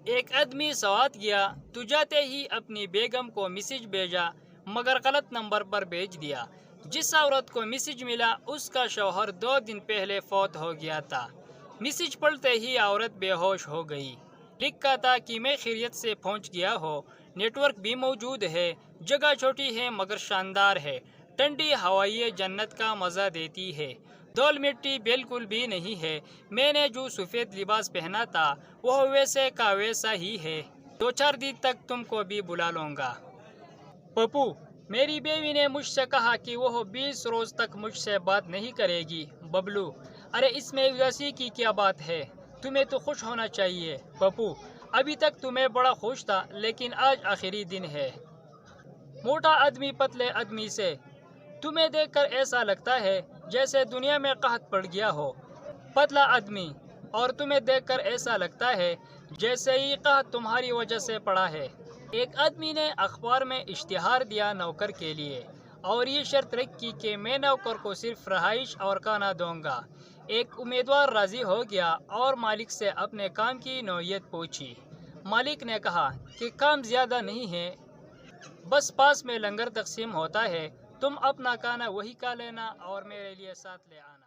ایک آدمی سوات گیا تو جاتے ہی اپنی بیگم کو میسج بھیجا مگر غلط نمبر پر بھیج دیا۔ جس عورت کو میسج ملا اس کا شوہر 2 دن پہلے فوت ہو گیا تھا۔ میسج پڑھتے ہی عورت بے ہوش ہو گئی۔ لکھا تھا کہ میں خیریت سے پہنچ گیا ہوں، نیٹ ورک بھی موجود ہے، جگہ چھوٹی ہے مگر شاندار ہے، ٹھنڈی ہوائیں جنت کا مزہ دیتی ہے، دھول مٹی بالکل بھی نہیں ہے، میں نے جو سفید لباس پہنا تھا وہ ویسے کا ویسا ہی ہے، 2-4 دن تک تم کو بھی بلا لوں گا۔ پپو، میری بیوی نے مجھ سے کہا کہ وہ 20 روز تک مجھ سے بات نہیں کرے گی۔ ببلو، ارے اس میں اداسی کی کیا بات ہے، تمہیں تو خوش ہونا چاہیے۔ پپو، ابھی تک تو میں بڑا خوش تھا لیکن آج آخری دن ہے۔ موٹا آدمی پتلے آدمی سے، تمہیں دیکھ کر ایسا لگتا ہے جیسے دنیا میں قحط پڑ گیا ہو۔ پتلا آدمی، اور تمہیں دیکھ کر ایسا لگتا ہے جیسے یہ قحط تمہاری وجہ سے پڑا ہے۔ ایک آدمی نے اخبار میں اشتہار دیا نوکر کے لیے، اور یہ شرط رکھی کہ میں نوکر کو صرف رہائش اور کھانا دوں گا۔ ایک امیدوار راضی ہو گیا اور مالک سے اپنے کام کی نوعیت پوچھی۔ مالک نے کہا کہ کام زیادہ نہیں ہے، بس پاس میں لنگر تقسیم ہوتا ہے، تم اپنا کھانا وہی کھا لینا اور میرے لیے ساتھ لے آنا۔